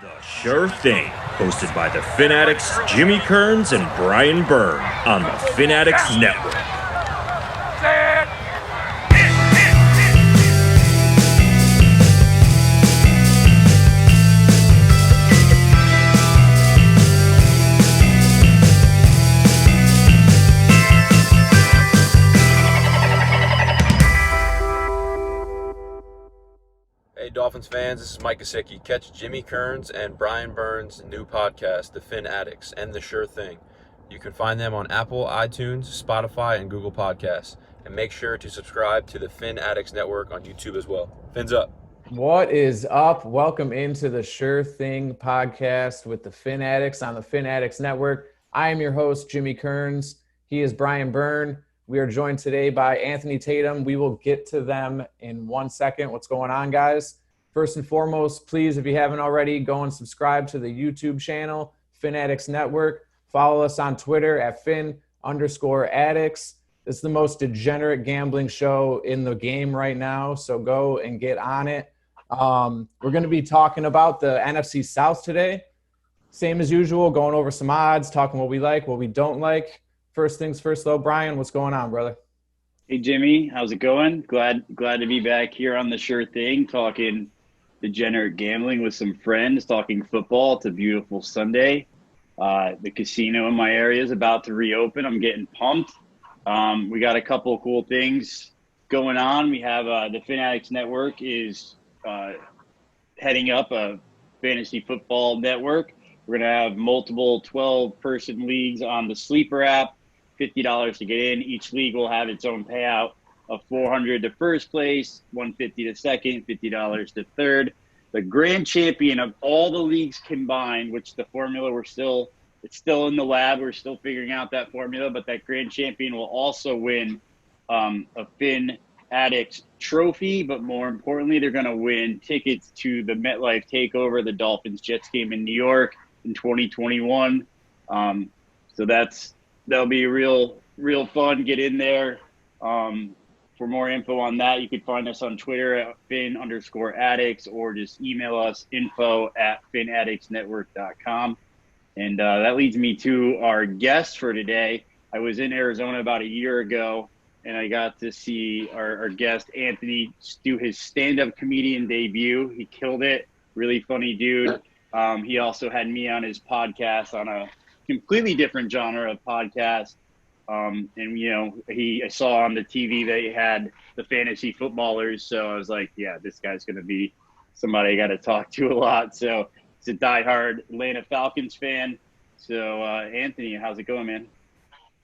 The Sure Thing, hosted by the Fin Addicts, Jimmy Kearns and Brian Byrne on the Fin Addicts Network. Hey Dolphins fans, this is Mike Gesicki. Catch Jimmy Kearns and Brian Byrne's new podcast, The Fin Addicts and The Sure Thing. You can find them on Apple, iTunes, Spotify, and Google Podcasts. And make sure to subscribe to the Fin Addicts Network on YouTube as well. Fins up. What is up? Welcome into the Sure Thing podcast with the Fin Addicts on the Fin Addicts Network. I am your host, Jimmy Kearns. He is Brian Byrne. We are joined today by Anthony Tatum. We will get to them in 1 second. What's going on, guys? First and foremost, please, if you haven't already, go and subscribe to the YouTube channel, Fin Addicts Network. Follow us on Twitter at Fin_Addicts. It's the most degenerate gambling show in the game right now, so go and get on it. We're going to be talking about the NFC South today. Same as usual, going over some odds, talking what we like, what we don't like. First things first, though, Brian, what's going on, brother? Hey, Jimmy, how's it going? Glad to be back here on the Sure Thing, talking degenerate gambling with some friends, talking football. It's a beautiful Sunday. The casino in my area is about to reopen. I'm getting pumped. We got a couple of cool things going on. We have the Fin Addicts Network is heading up a fantasy football network. We're going to have multiple 12-person leagues on the Sleeper app. $50 to get in. Each league will have its own payout of $400 to first place, $150 to second, $50 to third. The grand champion of all the leagues combined, which the formula it's still in the lab. We're still figuring out that formula, but that grand champion will also win a Fin Addicts trophy. But more importantly, they're going to win tickets to the MetLife Takeover, the Dolphins-Jets game in New York in 2021. So that'll be real fun. Get in there. For more info on that, you can find us on Twitter at Fin_Addicts or just email us info@FinAddictsNetwork.com. And that leads me to our guest for today. I was in Arizona about a year ago, and I got to see our guest, Anthony, do his stand-up comedian debut. He killed it. Really funny dude. He also had me on his podcast on a completely different genre of podcast. And, I saw on the TV that he had the fantasy footballers. So I was like, yeah, this guy's going to be somebody I got to talk to a lot. So he's a diehard Atlanta Falcons fan. So, Anthony, how's it going, man?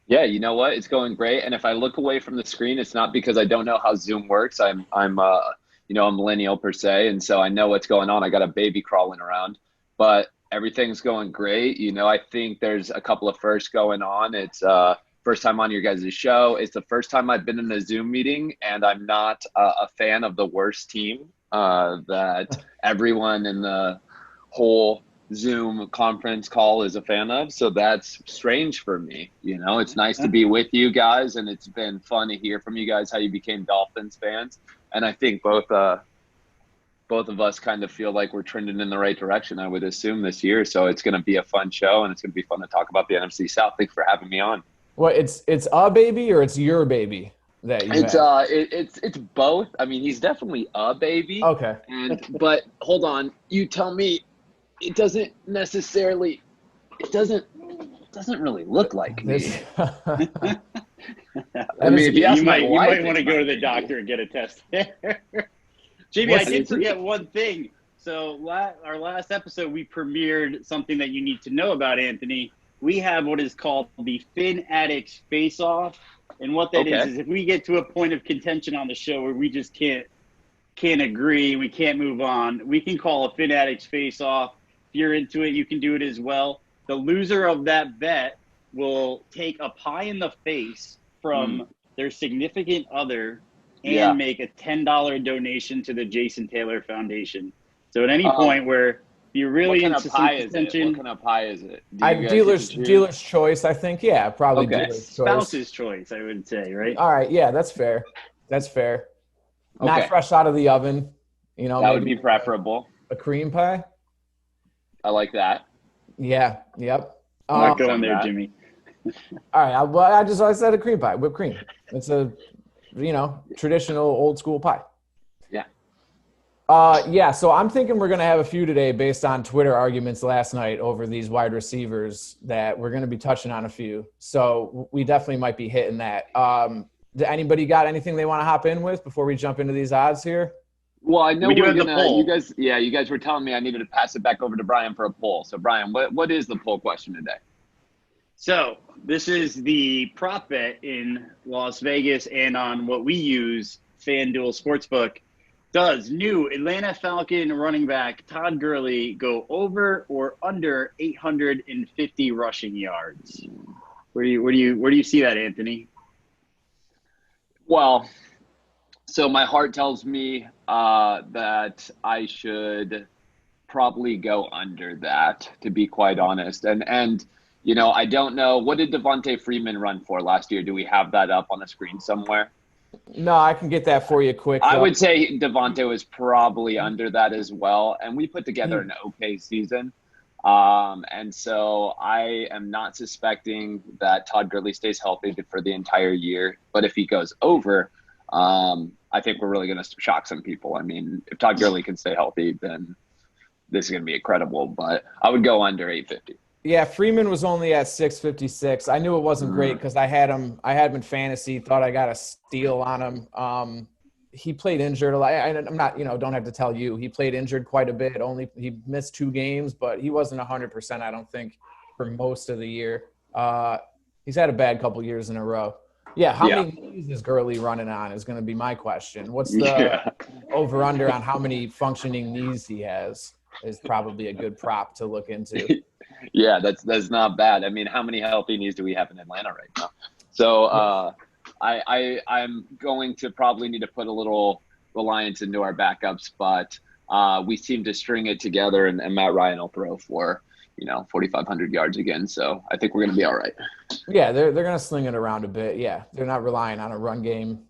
Yeah, you know what? It's going great. And if I look away from the screen, it's not because I don't know how Zoom works. I'm a millennial per se. And so I know what's going on. I got a baby crawling around, but everything's going great. I think there's a couple of firsts going on. It's first time on your guys' show. It's the first time I've been in a Zoom meeting, and I'm not a fan of the worst team that everyone in the whole Zoom conference call is a fan of. So that's strange for me. It's nice to be with you guys, and it's been fun to hear from you guys how you became Dolphins fans. And I think both of us kind of feel like we're trending in the right direction, I would assume, this year. So it's going to be a fun show, and it's going to be fun to talk about the NFC South. Thanks for having me on. Well, it's a baby or it's your baby that you have? It's both. I mean, he's definitely a baby. Okay. But hold on, you tell me. It doesn't really look like me. I mean, you might want to go to the doctor and get a test. Jamie, I did forget one thing. So our last episode, we premiered something that you need to know about, Anthony. We have what is called the Fin Addicts Face-Off. And what that is if we get to a point of contention on the show where we just can't agree, we can't move on, we can call a Fin Addicts Face-Off. If you're into it, you can do it as well. The loser of that bet will take a pie in the face from their significant other and make a $10 donation to the Jason Taylor Foundation. So at any point where you're really into some contention, what kind of pie is it? Dealer's choice, I think. Yeah, probably dealer's choice. Spouse's choice, I would say, right? All right, yeah, that's fair. Not fresh out of the oven. That would be preferable. A cream pie? I like that. Yeah. Yep. I'm not going done there, that. Jimmy. All right. I said a cream pie, whipped cream. It's a, traditional old school pie. Yeah. Yeah. So I'm thinking we're going to have a few today based on Twitter arguments last night over these wide receivers that we're going to be touching on a few. So we definitely might be hitting that. Anybody got anything they want to hop in with before we jump into these odds here? Well, I know We do we're have the gonna. poll. You guys were telling me I needed to pass it back over to Brian for a poll. So, Brian, what is the poll question today? So this is the prop bet in Las Vegas and on what we use, FanDuel Sportsbook. Does new Atlanta Falcon running back Todd Gurley go over or under 850 rushing yards? Where do you see that, Anthony? Well, so my heart tells me that I should probably go under that, to be quite honest. And I don't know, what did Devontae Freeman run for last year? Do we have that up on the screen somewhere? No, I can get that for you quick. I would say Devontae was probably under that as well. And we put together an okay season. And so I am not suspecting that Todd Gurley stays healthy for the entire year. But if he goes over, I think we're really going to shock some people. I mean, if Todd Gurley can stay healthy, then this is going to be incredible. But I would go under 850. Yeah, Freeman was only at 656. I knew it wasn't great because I had him in fantasy, thought I got a steal on him. He played injured a lot. I'm not, don't have to tell you. He played injured quite a bit. He missed 2 games, but he wasn't 100%, I don't think, for most of the year. He's had a bad couple years in a row. Yeah, how many knees is Gurley running on is going to be my question. What's the over-under on how many functioning knees he has is probably a good prop to look into. Yeah, that's not bad. I mean, how many healthy knees do we have in Atlanta right now? So I'm going to probably need to put a little reliance into our backups, but we seem to string it together, and Matt Ryan will throw for 4,500 yards again. So I think we're going to be all right. Yeah, they're going to sling it around a bit. Yeah, they're not relying on a run game,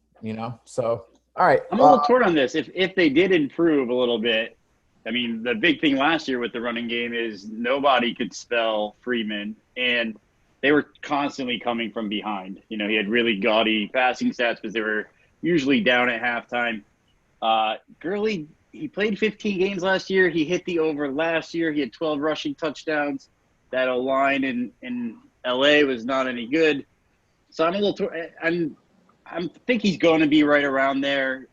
So, all right. I'm a little torn on this. If they did improve a little bit, I mean, the big thing last year with the running game is nobody could spell Freeman, and they were constantly coming from behind. He had really gaudy passing stats because they were usually down at halftime. Gurley, he played 15 games last year. He hit the over last year. He had 12 rushing touchdowns. That O-line in L.A. was not any good. So I'm a little I think he's going to be right around there.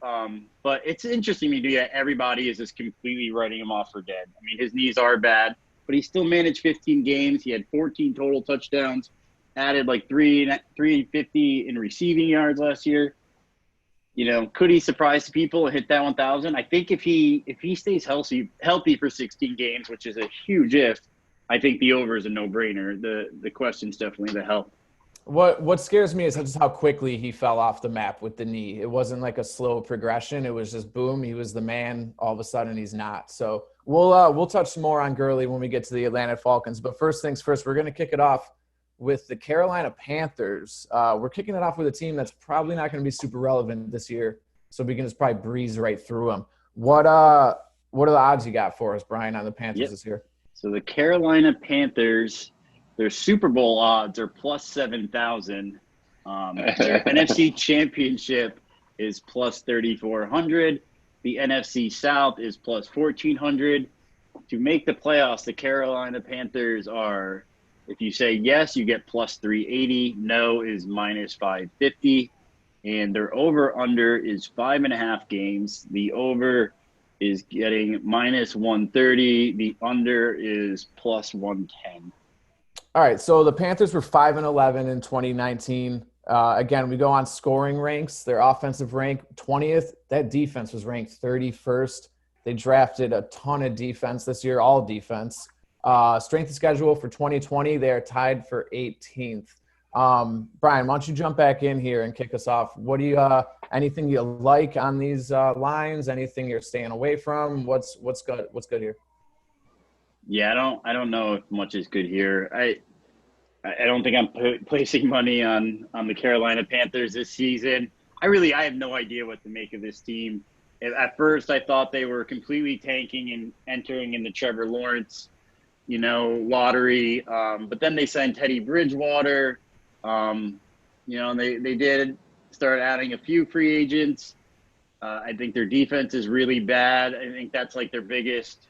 But it's interesting to me that everybody is just completely writing him off for dead. I mean, his knees are bad, but he still managed 15 games. He had 14 total touchdowns, added like 350 in receiving yards last year. Could he surprise people and hit that 1,000? I think if he stays healthy for 16 games, which is a huge if, I think the over is a no-brainer. The question's definitely the health. What scares me is just how quickly he fell off the map with the knee. It wasn't like a slow progression. It was just boom, he was the man. All of a sudden, he's not. So we'll touch some more on Gurley when we get to the Atlanta Falcons. But first things first, we're going to kick it off with the Carolina Panthers. We're kicking it off with a team that's probably not going to be super relevant this year, so we can just probably breeze right through them. What are the odds you got for us, Brian, on the Panthers this year? So the Carolina Panthers, their Super Bowl odds are plus 7,000. Their NFC Championship is plus 3,400. The NFC South is plus 1,400. To make the playoffs, the Carolina Panthers are, if you say yes, you get plus 380. No is minus 550. And their over-under is 5.5 games. The over is getting minus 130. The under is plus 110. All right, so the Panthers were 5-11 in 2019. Again, we go on scoring ranks. Their offensive rank, 20th. That defense was ranked 31st. They drafted a ton of defense this year, all defense. Strength of schedule for 2020, they are tied for 18th. Brian, why don't you jump back in here and kick us off? What do you anything you like on these lines? Anything you're staying away from? What's good? What's good here? Yeah, I don't know if much is good here. I don't think I'm placing money on the Carolina Panthers this season. I have no idea what to make of this team. At first, I thought they were completely tanking and entering into Trevor Lawrence. lottery. But then they signed Teddy Bridgewater. And they did start adding a few free agents. I think their defense is really bad. I think that's like their biggest.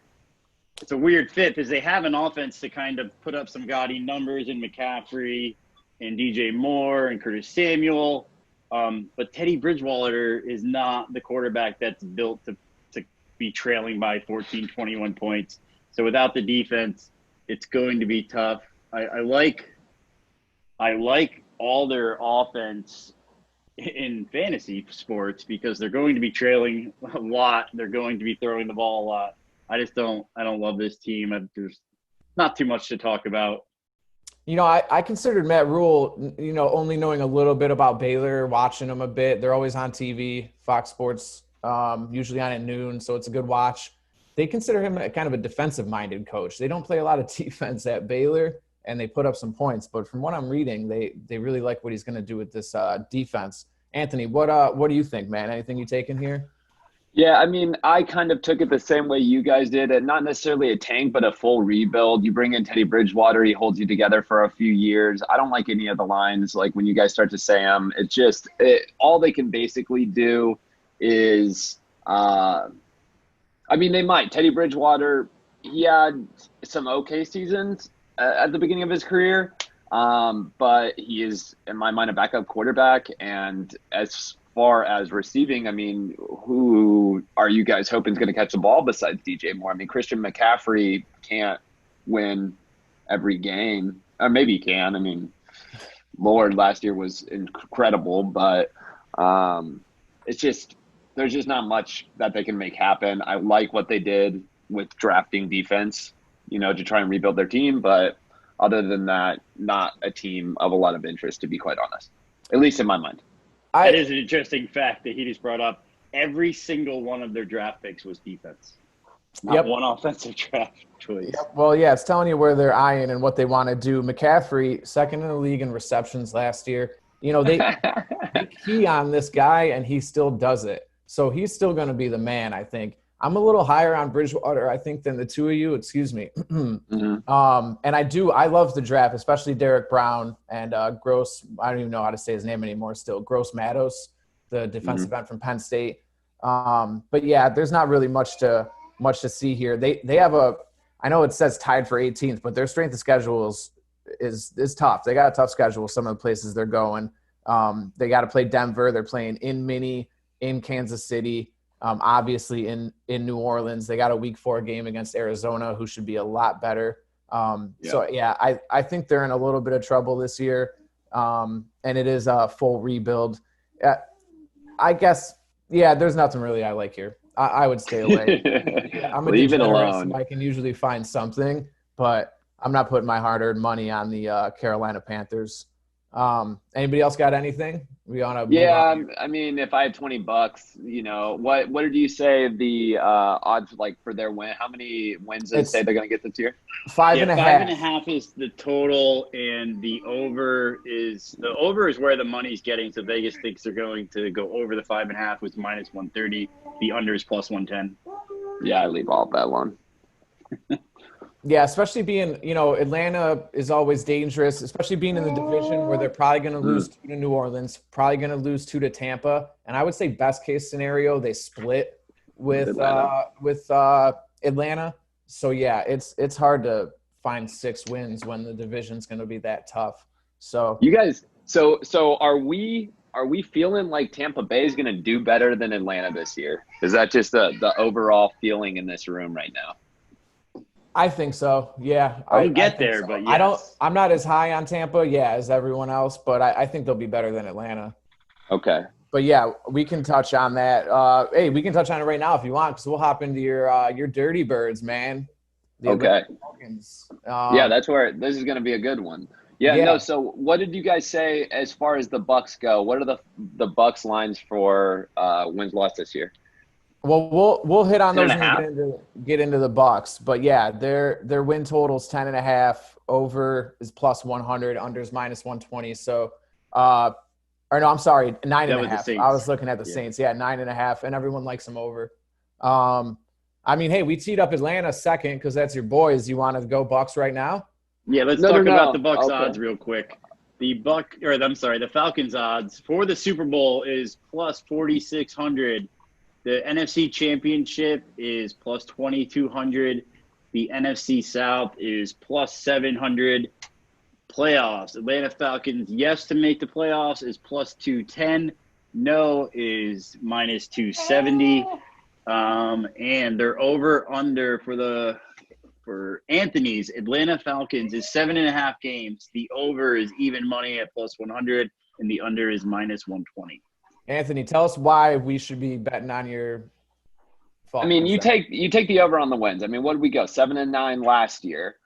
It's a weird fit because they have an offense to kind of put up some gaudy numbers in McCaffrey and DJ Moore and Curtis Samuel. But Teddy Bridgewater is not the quarterback that's built to be trailing by 14, 21 points. So without the defense, it's going to be tough. I like all their offense in fantasy sports because they're going to be trailing a lot. They're going to be throwing the ball a lot. I don't love this team. There's not too much to talk about. I considered Matt Rule, only knowing a little bit about Baylor, watching them a bit. They're always on TV, Fox Sports, usually on at noon, so it's a good watch. They consider him kind of a defensive-minded coach. They don't play a lot of defense at Baylor, and they put up some points. But from what I'm reading, they really like what he's going to do with this defense. Anthony, what do you think, man? Anything you take in here? Yeah, I mean, I kind of took it the same way you guys did. Not necessarily a tank, but a full rebuild. You bring in Teddy Bridgewater, he holds you together for a few years. I don't like any of the lines. Like when you guys start to say them, it's just all they can basically do is, they might. Teddy Bridgewater, he had some okay seasons at the beginning of his career, but he is, in my mind, a backup quarterback. And as far as receiving, who are you guys hoping is going to catch the ball besides DJ Moore? Christian McCaffrey can't win every game. Or maybe he can. Lord last year was incredible, but there's just not much that they can make happen. I like what they did with drafting defense, to try and rebuild their team. But other than that, not a team of a lot of interest, to be quite honest, at least in my mind. That is an interesting fact that he just brought up. Every single one of their draft picks was defense. Not one offensive draft choice. Yep. Well, yeah, it's telling you where they're eyeing and what they want to do. McCaffrey, second in the league in receptions last year. They key on this guy, and he still does it. So he's still going to be the man, I think. I'm a little higher on Bridgewater, I think, than the two of you. Excuse me. Mm-hmm. And I love the draft, especially Derek Brown and Gross. I don't even know how to say his name anymore still. Gross Matos, the defensive end from Penn State. But yeah, there's not really much to see here. They have I know it says tied for 18th, but their strength of schedule is tough. They got a tough schedule. Some of the places they're going. They got to play Denver. They're playing in Minnie, in Kansas City. Obviously in New Orleans. They got a week 4 game against Arizona, who should be a lot better. So yeah, I think they're in a little bit of trouble this year. And it is a full rebuild. I guess, there's nothing really I like here. I would stay away. I'm a Leave it degenerate, alone. so I can usually find something, but I'm not putting my hard-earned money on the Carolina Panthers. Anybody else got anything? We want to? Yeah, if I had $20, what did you say the odds like for their win? How many wins did they say they're going to get this year? 5.5. 5.5 is the total, and the over is where the money's getting. So Vegas thinks they're going to go over the 5.5 with minus 130. The under is plus 110. Yeah, I leave all of that alone. Yeah, especially being, Atlanta is always dangerous, especially being in the division where they're probably going to lose 2 to New Orleans, probably going to lose 2 to Tampa. And I would say best case scenario, they split with Atlanta. So yeah, it's hard to find 6 wins when the division's going to be that tough. So you guys, so are we feeling like Tampa Bay is going to do better than Atlanta this year? Is that just the overall feeling in this room right now? I think so. Yeah. I'll get there, so. But yes. I'm not as high on Tampa, as everyone else, but I think they'll be better than Atlanta. Okay. But yeah, we can touch on that. Hey, we can touch on it right now if you want, because we'll hop into your Dirty Birds, man. Okay. Falcons. That's where this is going to be a good one. Yeah. No. So what did you guys say as far as the Bucks go? What are the Bucks lines for wins lost this year? Well, we'll hit on those 10.5? when we get into the Bucks. But yeah, their win total's 10.5. Over is plus 100. Under is minus 120. So, or no, I'm sorry, 9.5. I was looking at the Saints. Yeah, 9.5, and everyone likes them over. I mean, hey, we teed up Atlanta second because that's your boys. You want to go Bucks right now? Yeah, let's talk about the Bucks odds real quick. The Falcons odds for the Super Bowl is plus 4,600. The NFC Championship is plus 2,200. The NFC South is plus 700. Playoffs, Atlanta Falcons, yes to make the playoffs is plus 210. No is minus 270. And they're over under for Anthony's Atlanta Falcons is 7.5 games. The over is even money at plus 100, and the under is minus 120. Anthony, tell us why we should be betting on your Falcons. I mean, you take the over on the wins. I mean, what did we go? 7-9 last year.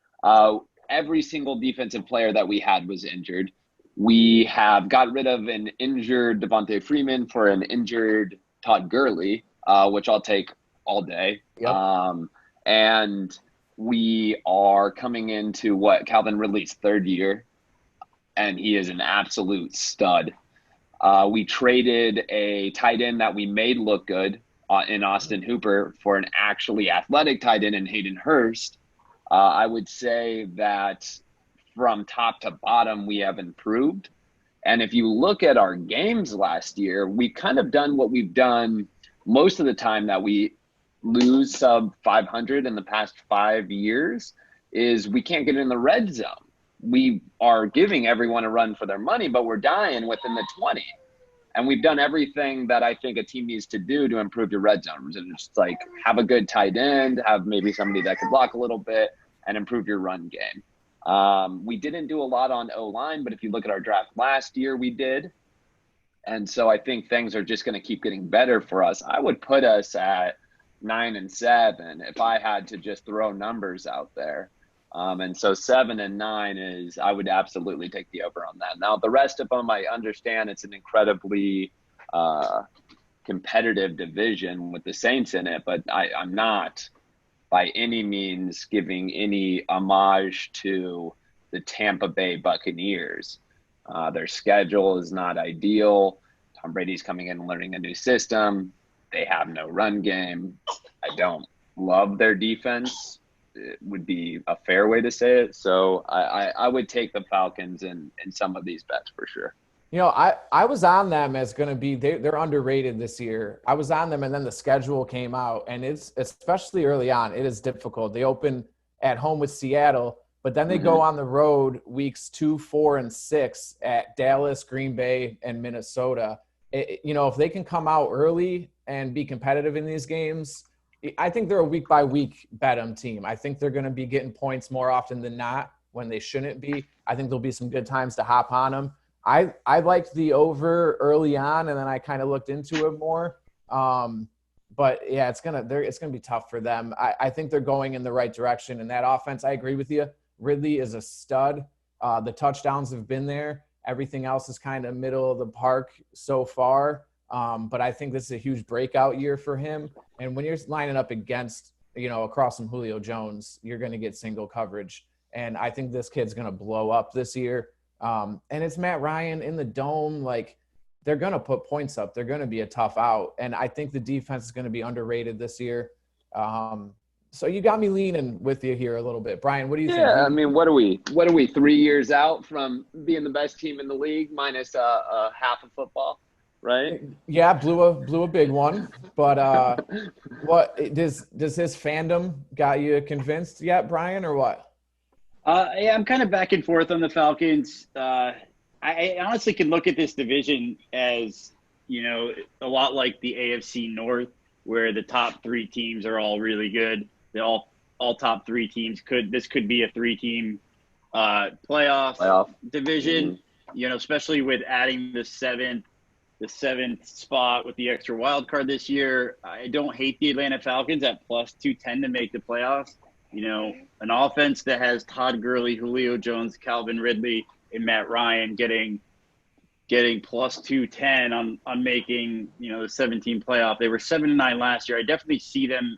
Every single defensive player that we had was injured. We have got rid of an injured Devontae Freeman for an injured Todd Gurley, which I'll take all day. Yep. And we are coming into Calvin Ridley's third year, and he is an absolute stud. We traded a tight end that we made look good in Austin Hooper for an actually athletic tight end in Hayden Hurst. I would say that from top to bottom, we have improved. And if you look at our games last year, we've kind of done what we've done most of the time that we lose sub 500 in the past 5 years is we can't get in the red zone. We are giving everyone a run for their money, but we're dying within the 20. And we've done everything that I think a team needs to do to improve your red zone. Just like have a good tight end, have maybe somebody that can block a little bit, and improve your run game. We didn't do a lot on O-line, but if you look at our draft last year, we did. And so I think things are just going to keep getting better for us. I would put us at 9-7 if I had to just throw numbers out there. And so 7-9 is, I would absolutely take the over on that. Now, the rest of them, I understand it's an incredibly competitive division with the Saints in it, but I'm not by any means giving any homage to the Tampa Bay Buccaneers. Their schedule is not ideal. Tom Brady's coming in and learning a new system. They have no run game. I don't love their defense. It would be a fair way to say it. So I would take the Falcons in some of these bets for sure. You know, I was on them as going to be – they're underrated this year. I was on them, and then the schedule came out, and it's – especially early on, it is difficult. They open at home with Seattle, but then they go on the road weeks 2, 4, and 6 at Dallas, Green Bay, and Minnesota. You know, if they can come out early and be competitive in these games, I think they're a week-by-week bet-em team. I think they're going to be getting points more often than not when they shouldn't be. I think there'll be some good times to hop on them. I liked the over early on, and then I kind of looked into it more. But yeah, it's gonna be tough for them. I think they're going in the right direction in that offense. I agree with you. Ridley is a stud. The touchdowns have been there. Everything else is kind of middle of the park so far. But I think this is a huge breakout year for him. And when you're lining up against, across from Julio Jones, you're going to get single coverage. And I think this kid's going to blow up this year. And it's Matt Ryan in the dome. Like, they're going to put points up. They're going to be a tough out. And I think the defense is going to be underrated this year. So you got me leaning with you here a little bit. Brian, what do you think? Yeah, I mean, what are we 3 years out from being the best team in the league minus half of football, right? Yeah, blew a big one. But what does his fandom got you convinced yet, Brian, or what? Yeah, I'm kind of back and forth on the Falcons. I honestly can look at this division as, a lot like the AFC North, where the top 3 teams are all really good. They all top 3 teams could be a 3-team playoff division. Mm-hmm. Especially with adding the seventh spot with the extra wild card this year. I don't hate the Atlanta Falcons at plus 210 to make the playoffs. An offense that has Todd Gurley, Julio Jones, Calvin Ridley, and Matt Ryan getting plus 210 on making, the 17 playoff. They were 7-9 last year. I definitely see them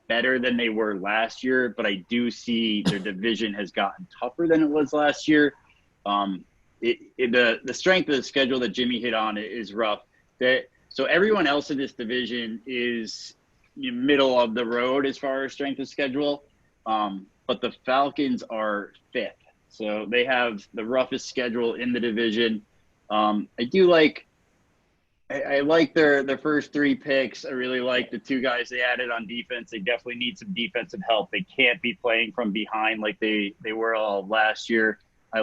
better than they were last year, but I do see their division has gotten tougher than it was last year. The strength of the schedule that Jimmy hit on is rough. So everyone else in this division is middle of the road as far as strength of schedule. But the Falcons are 5th. So they have the roughest schedule in the division. I like their first 3 picks. I really like the 2 guys they added on defense. They definitely need some defensive help. They can't be playing from behind like they were all last year. I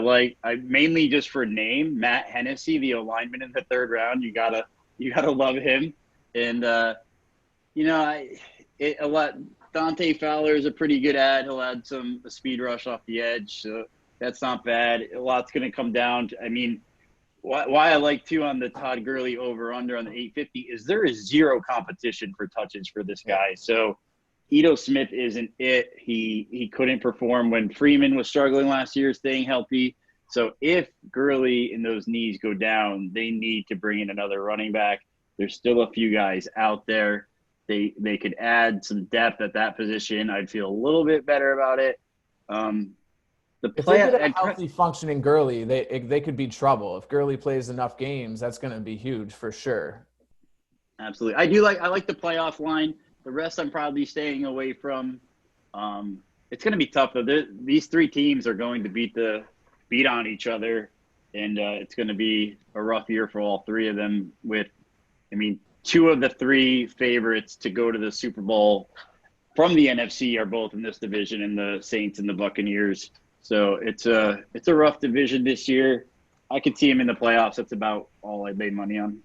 mainly just for name, Matt Hennessy, the lineman in the 3rd round. You gotta love him. And Dante Fowler is a pretty good ad. He'll add a speed rush off the edge, so that's not bad. A lot's going to come down to, why I like too on the Todd Gurley over/under on the 850 is there is zero competition for touches for this guy. So Ito Smith isn't it. He couldn't perform when Freeman was struggling last year, staying healthy. So if Gurley and those knees go down, they need to bring in another running back. There's still a few guys out there. They could add some depth at that position. I'd feel a little bit better about it. If they get a healthy, functioning Gurley, they could be trouble. If Gurley plays enough games, that's going to be huge for sure. Absolutely. I like the playoff line. The rest I'm probably staying away from. It's going to be tough, though. These 3 teams are going to beat on each other, and it's going to be a rough year for all 3 of them with, 2 of the 3 favorites to go to the Super Bowl from the NFC are both in this division, and the Saints and the Buccaneers. So it's a rough division this year. I could see him in the playoffs. That's about all I made money on.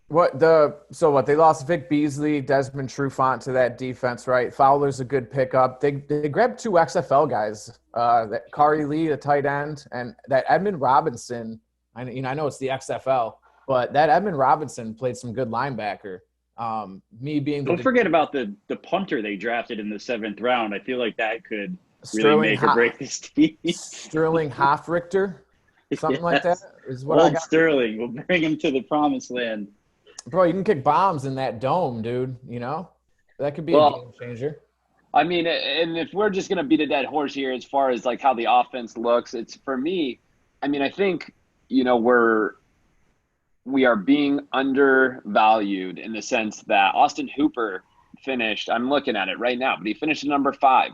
They lost Vic Beasley, Desmond Trufant to that defense, right? Fowler's a good pickup. They grabbed 2 XFL guys, that Kari Lee, the tight end, and that Edmund Robinson. I know it's the XFL, but that Edmund Robinson played some good linebacker. Don't forget about the punter they drafted in the 7th round. I feel like that could really make or break this team. Sterling Hoffrichter, something like that is what Old I got. Sterling, we'll bring him to the promised land. Bro, you can kick bombs in that dome, dude. That could be a game changer. And if we're just going to beat a dead horse here as far as like how the offense looks, it's for me, I think, we are being undervalued in the sense that Austin Hooper finished, I'm looking at it right now, but he finished at number 5.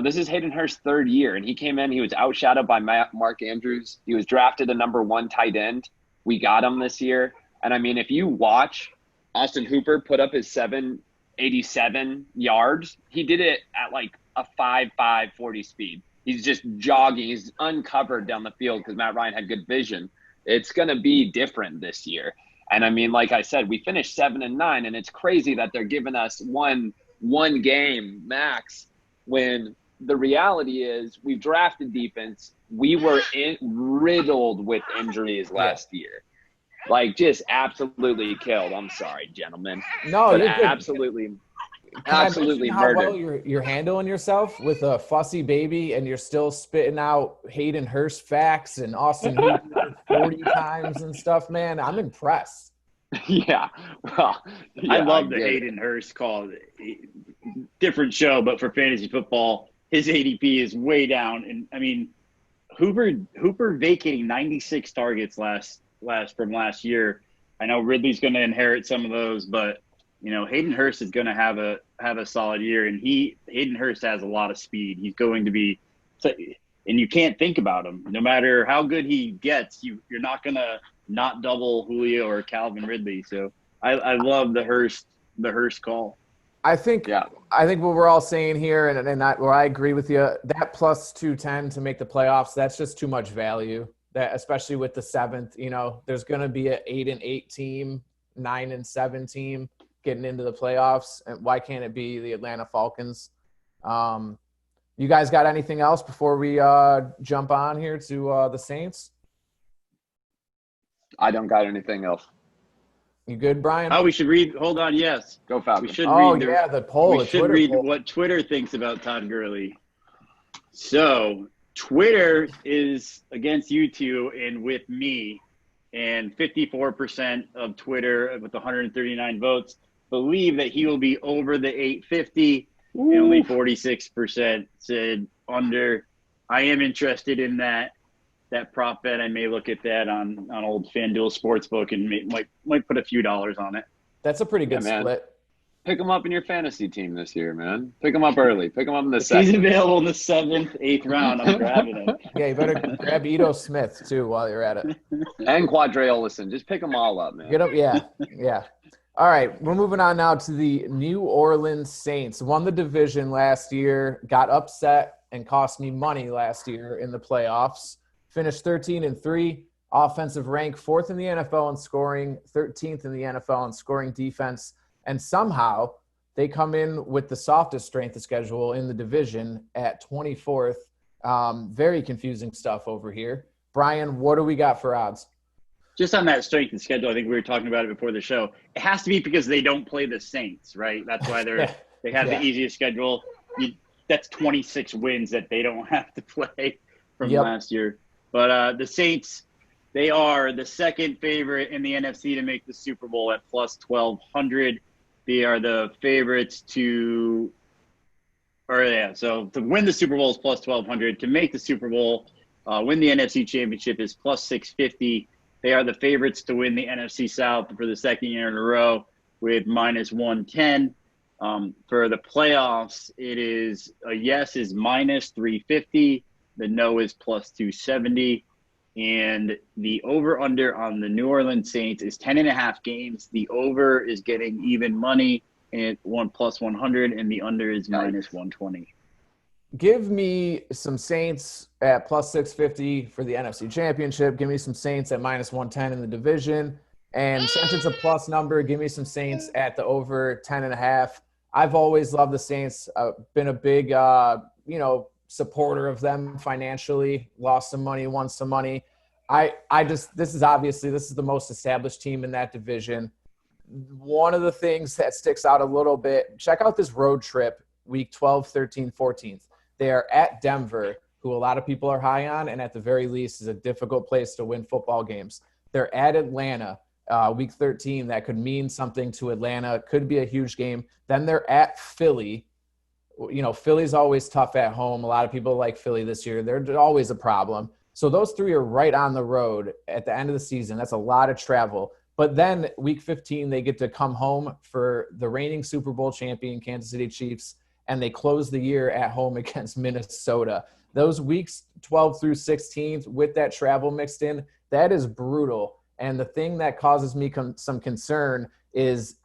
This is Hayden Hurst's 3rd year, and he came in, he was outshadowed by Mark Andrews. He was drafted a number 1 tight end. We got him this year. And if you watch Austin Hooper put up his 787 yards, he did it at like a 5.5 40 speed. He's just jogging. He's uncovered down the field because Matt Ryan had good vision. It's going to be different this year. And like I said, we finished 7-9, and it's crazy that they're giving us one game max when the reality is we've drafted defense. We were riddled with injuries last year. Like, just absolutely killed. I'm sorry, gentlemen. No, you're good. Absolutely How murdered. well you're handling yourself with a fussy baby, and you're still spitting out Hayden Hurst facts and Austin Hooper 40 times and stuff, man. I'm impressed. Yeah. Well, I love the Hayden Hurst call. Different show, but for fantasy football, his ADP is way down. And Hooper vacating 96 targets from last year. I know Ridley's going to inherit some of those, but Hayden Hurst is going to have a solid year, and Hayden Hurst has a lot of speed. He's going to be, and you can't think about him. No matter how good he gets, you're not going to not double Julio or Calvin Ridley. So I love the Hurst call. I think what we're all saying here, and where I agree with you, that plus 210 to make the playoffs, that's just too much value. That especially with the 7th, there's going to be an 8-8 team, 9-7 team getting into the playoffs, and why can't it be the Atlanta Falcons? You guys got anything else before we jump on here to the Saints? I don't got anything else. You good, Brian? Oh, we should read. Hold on. Yes. Go Falcons. We should read the poll. We should read what Twitter thinks about Todd Gurley. So Twitter is against you two and with me, and 54% of Twitter with 139 votes believe that he will be over the 850. Ooh. And only 46% said under. I am interested in that prop bet. I may look at that on old FanDuel Sportsbook and might put a few dollars on it. That's a pretty good split. Pick him up in your fantasy team this year, man. Pick him up early. Pick him up in the If he's second. available in the 7th, 8th round, I'm grabbing him. Yeah, you better grab Ito Smith too while you're at it. And Quadre Olison. Just pick them all up, man. Get up, yeah. All right, we're moving on now to the New Orleans Saints. Won the division last year, got upset and cost me money last year in the playoffs. Finished 13-3, offensive rank 4th in the NFL in scoring, 13th in the NFL in scoring defense, and somehow they come in with the softest strength of schedule in the division at 24th. Very confusing stuff over here. Brian, what do we got for odds? Just on that strength of schedule, I think we were talking about it before the show. It has to be because they don't play the Saints, right? That's why they have the easiest schedule. That's 26 wins that they don't have to play from last year. But the Saints, they are the second favorite in the NFC to make the Super Bowl at plus 1,200. They are the favorites so to win the Super Bowl is plus 1,200. To make the Super Bowl, win the NFC Championship is plus 650. They are the favorites to win the NFC South for the second year in a row with minus 110. For the playoffs, it is a yes is minus 350. The no is plus 270. And the over-under on the New Orleans Saints is 10.5 games. The over is getting even money at plus 100, and the under is minus 120. Give me some Saints at plus 650 for the NFC Championship. Give me some Saints at minus 110 in the division. And since it's a plus number, give me some Saints at the over 10.5. I've always loved the Saints. I've been a big, supporter of them financially. Lost some money, won some money. This is the most established team in that division. One of the things that sticks out a little bit, check out this road trip, week 12, 13, 14th. They are at Denver, who a lot of people are high on, and at the very least is a difficult place to win football games. They're at Atlanta, week 13. That could mean something to Atlanta. It could be a huge game. Then they're at Philly. Philly's always tough at home. A lot of people like Philly this year. They're always a problem. So those three are right on the road at the end of the season. That's a lot of travel. But then week 15, they get to come home for the reigning Super Bowl champion Kansas City Chiefs, and they close the year at home against Minnesota. Those weeks 12 through 16 with that travel mixed in, that is brutal. And the thing that causes me some concern is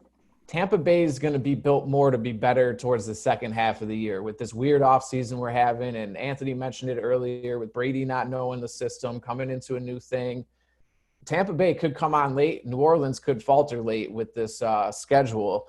Tampa Bay is going to be built more to be better towards the second half of the year with this weird offseason we're having. And Anthony mentioned it earlier with Brady not knowing the system, coming into a new thing. Tampa Bay could come on late. New Orleans could falter late with this schedule.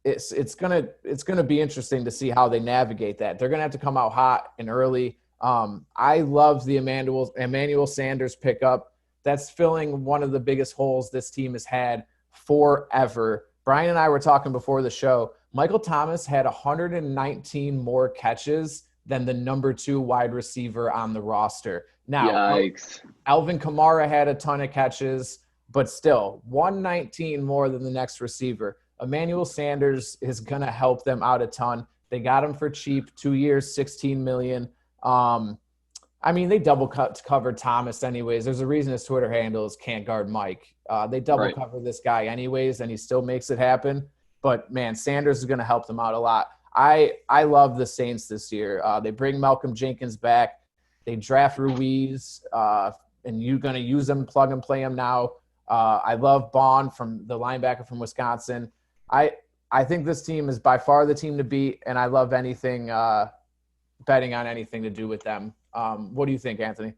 It's gonna be interesting to see how they navigate that. They're gonna have to come out hot and early. I love the Emmanuel Sanders pickup. That's filling one of the biggest holes this team has had forever. Brian and I were talking before the show. Michael Thomas had 119 more catches than the number 2 wide receiver on the roster. Now, Yikes. Alvin Kamara had a ton of catches, but still 119 more than the next receiver. Emmanuel Sanders is going to help them out a ton. They got him for cheap, 2 years, $16 million. They double covered Thomas anyways. There's a reason his Twitter handle is Can't Guard Mike. They double cover this guy anyways, and he still makes it happen. But, man, Sanders is going to help them out a lot. I love the Saints this year. They bring Malcolm Jenkins back. They draft Ruiz, and you're going to use them, plug and play him now. I love Bond, from the linebacker from Wisconsin. I think this team is by far the team to beat, and I love anything betting on anything to do with them. What do you think, Anthony?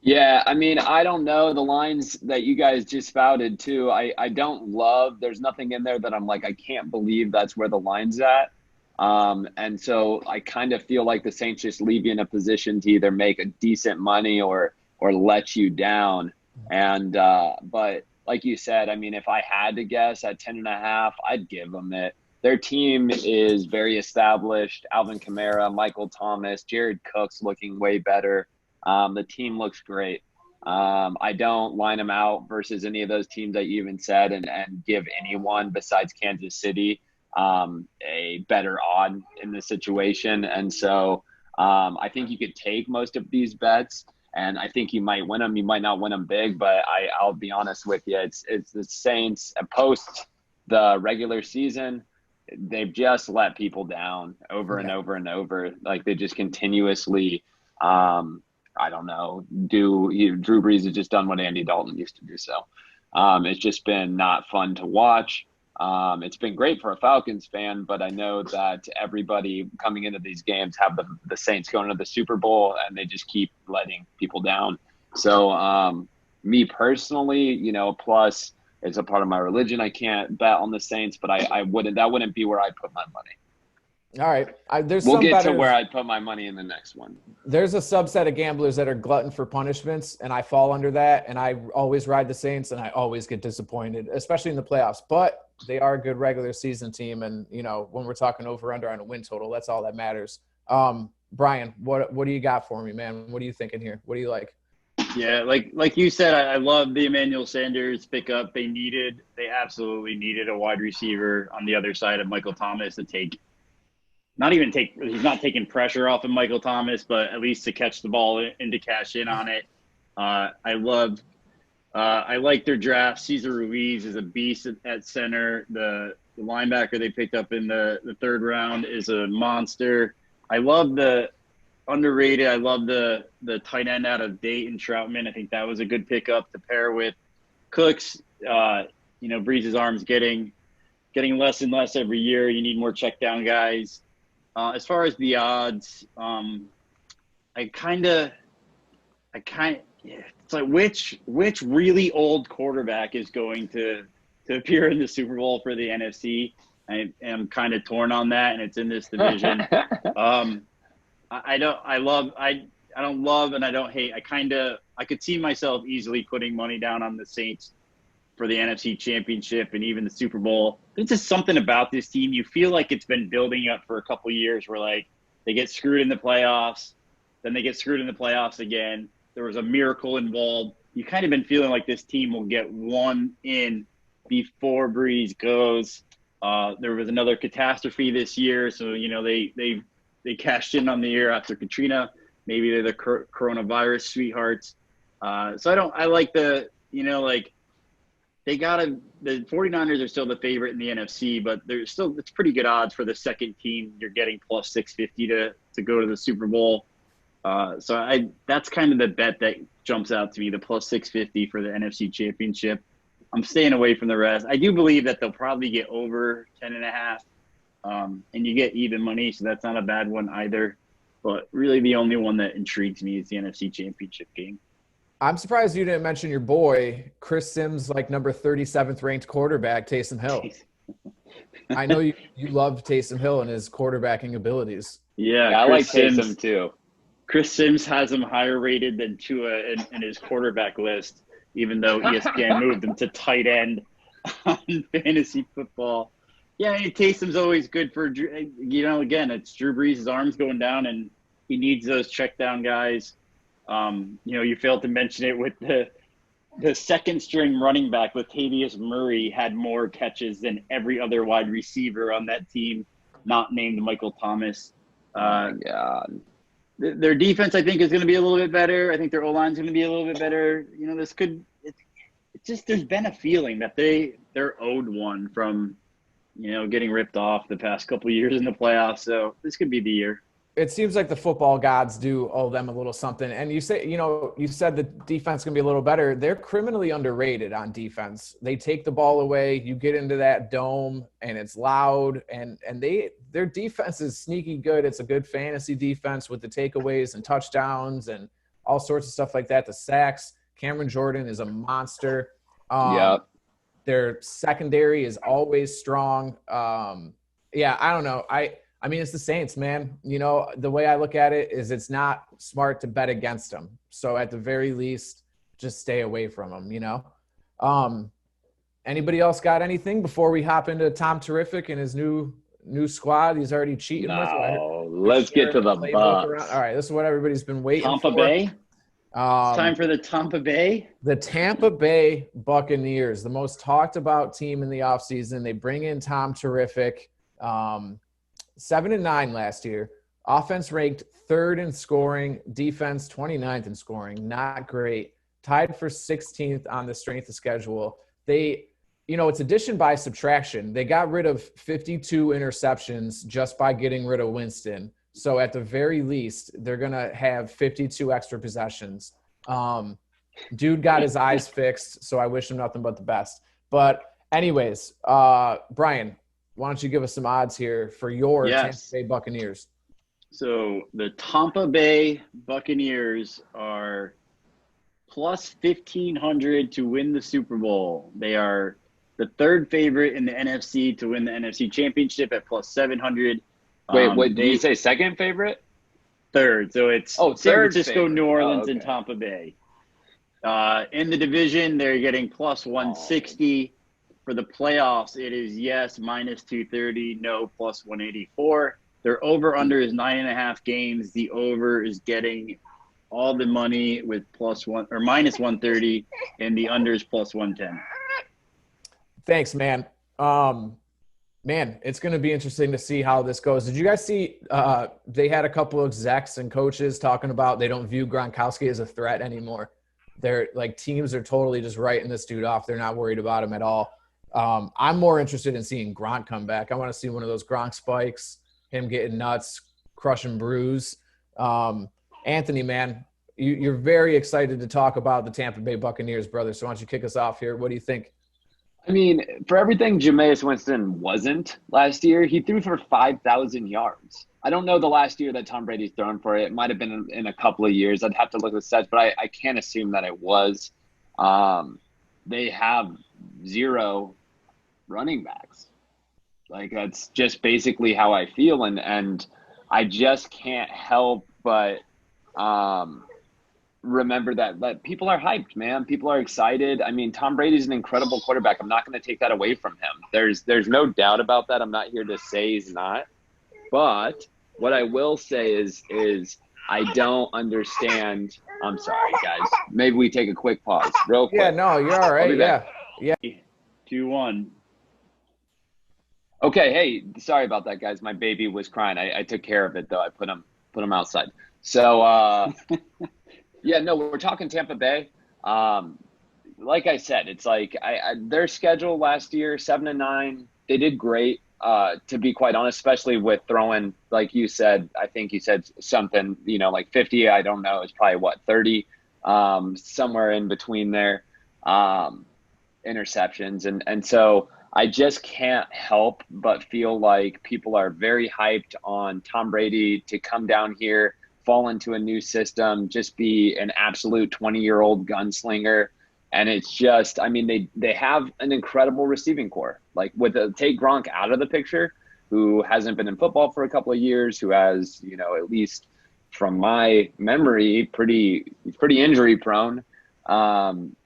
Yeah, I don't know the lines that you guys just spouted too. I don't love, there's nothing in there that I'm like, I can't believe that's where the line's at. And so I kind of feel like the Saints just leave you in a position to either make a decent money or let you down. And, but like you said, if I had to guess at 10.5, I'd give them it. Their team is very established. Alvin Kamara, Michael Thomas, Jared Cook's looking way better. The team looks great. I don't line them out versus any of those teams that you even said and give anyone besides Kansas City a better odd in this situation. And so I think you could take most of these bets, and I think you might win them. You might not win them big, but I'll be honest with you. It's the Saints post the regular season, they've just let people down over and over and over. Like they just continuously, I don't know, Drew Brees has just done what Andy Dalton used to do. So it's just been not fun to watch. It's been great for a Falcons fan, but I know that everybody coming into these games have the Saints going to the Super Bowl, and they just keep letting people down. So me personally, plus it's a part of my religion. I can't bet on the Saints, but that wouldn't be where I put my money. All right. We'll get to where I put my money in the next one. There's a subset of gamblers that are glutton for punishments, and I fall under that, and I always ride the Saints, and I always get disappointed, especially in the playoffs. But they are a good regular season team, and, when we're talking over-under on a win total, that's all that matters. Brian, what do you got for me, man? What are you thinking here? What do you like? Yeah, like you said, I love the Emmanuel Sanders pickup. They absolutely needed a wide receiver on the other side of Michael Thomas to he's not taking pressure off of Michael Thomas, but at least to catch the ball and to cash in on it. I like their draft. Cesar Ruiz is a beast at center. The linebacker they picked up in the third round is a monster. I love the underrated. I love the tight end out of Dayton, Troutman. I think that was a good pickup to pair with Cooks. Breeze's arm's getting less and less every year. You need more check down guys. As far as the odds, it's like which really old quarterback is going to appear in the Super Bowl for the NFC? I am kind of torn on that, and it's in this division. I don't love and I don't hate. I could see myself easily putting money down on the Saints for the NFC Championship and even the Super Bowl. There's just something about this team. You feel like it's been building up for a couple of years where, like, they get screwed in the playoffs, then they get screwed in the playoffs again. There was a miracle involved. You kind of been feeling like this team will get one in before Breeze goes. There was another catastrophe this year, so, they cashed in on the year after Katrina. Maybe they're the coronavirus sweethearts. The 49ers are still the favorite in the NFC, but it's pretty good odds for the second team. You're getting plus 650 to go to the Super Bowl. That's kind of the bet that jumps out to me, the plus 650 for the NFC Championship. I'm staying away from the rest. I do believe that they'll probably get over 10.5, and you get even money, so that's not a bad one either. But really the only one that intrigues me is the NFC Championship game. I'm surprised you didn't mention your boy, Chris Sims, like number 37th ranked quarterback, Taysom Hill. I know you love Taysom Hill and his quarterbacking abilities. Yeah, I like Taysom too. Chris Sims has him higher rated than Tua in his quarterback list, even though ESPN moved him to tight end on fantasy football. Yeah, Taysom's always good for, again, it's Drew Brees' arm's going down, and he needs those check down guys. You failed to mention it with the second string running back, Latavius Murray, had more catches than every other wide receiver on that team, not named Michael Thomas. God. Their defense, I think, is going to be a little bit better. I think their O-line is going to be a little bit better. It's just, there's been a feeling that they're owed one from, getting ripped off the past couple of years in the playoffs. So this could be the year. It seems like the football gods do owe them a little something. And you said the defense can be a little better. They're criminally underrated on defense. They take the ball away. You get into that dome and it's loud, and their defense is sneaky good. It's a good fantasy defense with the takeaways and touchdowns and all sorts of stuff like that. The sacks. Cameron Jordan is a monster. Their secondary is always strong. I don't know. I mean, it's the Saints, man. The way I look at it is it's not smart to bet against them. So at the very least, just stay away from them, Anybody else got anything before we hop into Tom Terrific and his new squad he's already cheating with? Let's get to the Bucs. All right, this is what everybody's been waiting for. Tampa Bay? It's time for the Tampa Bay? The Tampa Bay Buccaneers, the most talked about team in the offseason. They bring in Tom Terrific. 7-9 last year. Offense ranked 3rd in scoring. Defense 29th in scoring. Not great. Tied for 16th on the strength of schedule. They it's addition by subtraction. They got rid of 52 interceptions just by getting rid of Winston. So at the very least, they're going to have 52 extra possessions. Dude got his eyes fixed, so I wish him nothing but the best. But anyways, Brian, why don't you give us some odds here for your Tampa Bay Buccaneers? So the Tampa Bay Buccaneers are plus 1,500 to win the Super Bowl. They are the third favorite in the NFC to win the NFC Championship at plus 700. Wait, what did you say? Second favorite? Third. So it's San Francisco, favorite. New Orleans, and Tampa Bay. In the division, they're getting plus 160. For the playoffs, it is yes, minus 230, no, plus 184. Their over-under is 9.5 games. The over is getting all the money with plus one or minus 130, and the under is plus 110. Thanks, man. Man, it's going to be interesting to see how this goes. Did you guys see they had a couple of execs and coaches talking about they don't view Gronkowski as a threat anymore. They're like teams are totally just writing this dude off. They're not worried about him at all. I'm more interested in seeing Gronk come back. I want to see one of those Gronk spikes, him getting nuts, crush and bruise. Anthony, man, you're very excited to talk about the Tampa Bay Buccaneers, brother. So why don't you kick us off here? What do you think? I mean, for everything Jameis Winston wasn't last year, he threw for 5,000 yards. I don't know the last year that Tom Brady's thrown for it. It might have been in a couple of years. I'd have to look at the stats, but I can't assume that it was. They have 0 running backs. Like, that's just basically how I feel, and I just can't help but remember that people are hyped, man. People are excited. I mean, Tom Brady's an incredible quarterback. I'm not going to take that away from him. There's no doubt about that. I'm not here to say he's not. But what I will say is I don't understand. I'm sorry, guys. Maybe we take a quick pause real quick. Yeah, no, you're all right. Yeah. 2-1. Okay, hey, sorry about that, guys. My baby was crying. I took care of it, though. I put him outside. So, yeah, no, we're talking Tampa Bay. Like I said, it's like their schedule last year, 7-9, they did great, to be quite honest, especially with throwing, like you said, I think you said something, like 50, I don't know. It's probably, 30, somewhere in between there, interceptions. And so I just can't help but feel like people are very hyped on Tom Brady to come down here, fall into a new system, just be an absolute 20-year-old gunslinger. And it's just, I mean, they have an incredible receiving core. Like take Gronk out of the picture, who hasn't been in football for a couple of years, who has, at least from my memory, pretty injury prone. I'm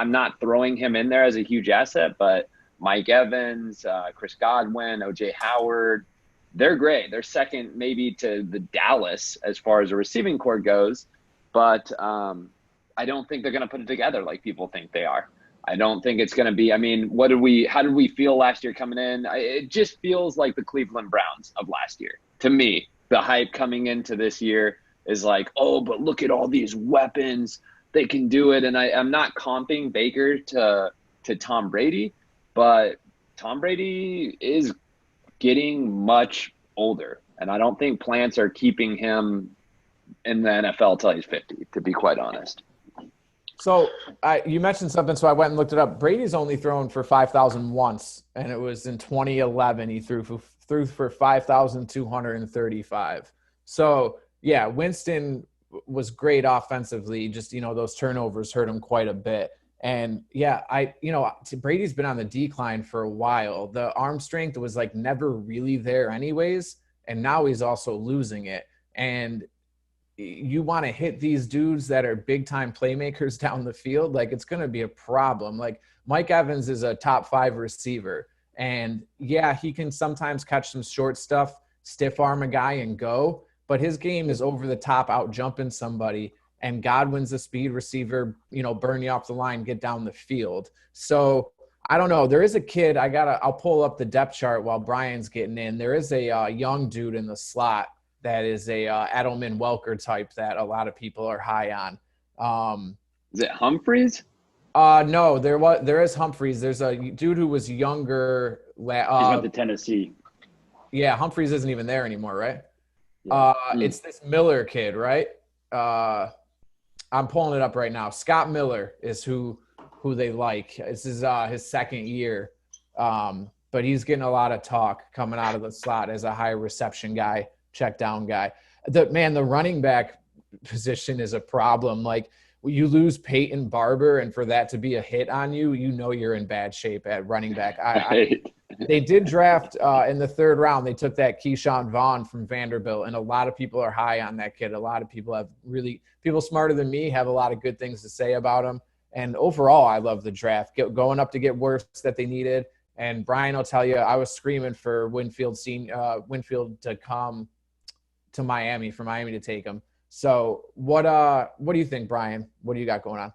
not throwing him in there as a huge asset, but Mike Evans, Chris Godwin, OJ Howard, they're great. They're second maybe to the Dallas as far as a receiving core goes, but I don't think they're going to put it together like people think they are. I don't think it's going to be. I mean, how did we feel last year coming in? It just feels like the Cleveland Browns of last year. To me, the hype coming into this year is like, oh, but look at all these weapons. They can do it. And I'm not comping Baker to Tom Brady, but Tom Brady is getting much older, and I don't think plants are keeping him in the NFL till he's 50, to be quite honest. So you mentioned something, so I went and looked it up. Brady's only thrown for 5,000 once, and it was in 2011. He threw for 5,235. So, yeah, Winston was great offensively. Just, those turnovers hurt him quite a bit. And yeah, Brady's been on the decline for a while. The arm strength was like never really there anyways. And now he's also losing it. And you want to hit these dudes that are big time playmakers down the field. Like, it's going to be a problem. Like, Mike Evans is a top 5 receiver. And yeah, he can sometimes catch some short stuff, stiff arm a guy and go, but his game is over the top, out jumping somebody. And Godwin's a speed receiver, burn you off the line, get down the field. So I don't know. There is a kid. I'll pull up the depth chart while Brian's getting in. There is a young dude in the slot that is a Edelman Welker type that a lot of people are high on. Is it Humphreys? No, there is Humphreys. There's a dude who was younger. He went to Tennessee. Yeah, Humphreys isn't even there anymore, right? Yeah. It's this Miller kid, right? I'm pulling it up right now. Scott Miller is who they like. This is his second year, but he's getting a lot of talk coming out of the slot as a high reception guy, check down guy. The running back position is a problem. Like, you lose Peyton Barber, and for that to be a hit on you, you're in bad shape at running back. They did draft in the third round. They took that Keyshawn Vaughn from Vanderbilt, and a lot of people are high on that kid. A lot of people people smarter than me have a lot of good things to say about him. And overall, I love the draft. Going up to get worse that they needed. And Brian will tell you, I was screaming for Winfield to come to Miami, for Miami to take him. So what do you think, Brian? What do you got going on?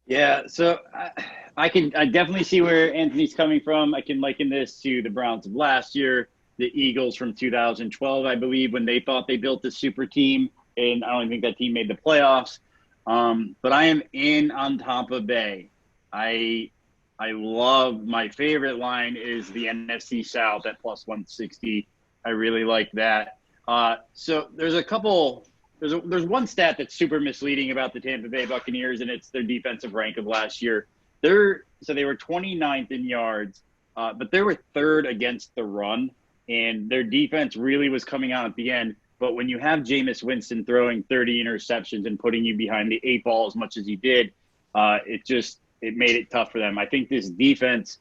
Yeah, so I definitely see where Anthony's coming from. I can liken this to the Browns of last year, the Eagles from 2012, I believe, when they thought they built a super team, and I don't think that team made the playoffs. But I am in on Tampa Bay. I love, my favorite line is the NFC South at plus 160. I really like that. So there's a couple. There's one stat that's super misleading about the Tampa Bay Buccaneers, and it's their defensive rank of last year. They were 29th in yards, but they were third against the run, and their defense really was coming out at the end. But when you have Jameis Winston throwing 30 interceptions and putting you behind the 8 ball as much as he did, it made it tough for them. I think this defense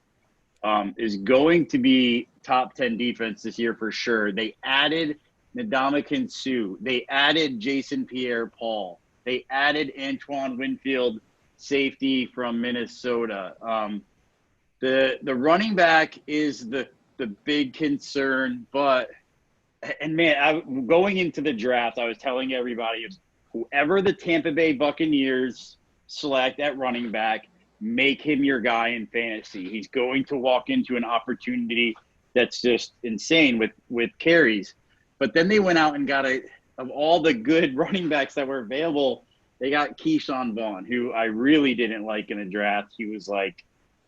is going to be top 10 defense this year for sure. They added Ndamukong Suh. They added Jason Pierre-Paul. They added Antoine Winfield, safety from Minnesota. The running back is the big concern, but going into the draft, I was telling everybody, whoever the Tampa Bay Buccaneers select at running back, make him your guy in fantasy. He's going to walk into an opportunity that's just insane with carries. But then they went out and got of all the good running backs that were available, they got Keyshawn Vaughn, who I really didn't like in the draft. He was like,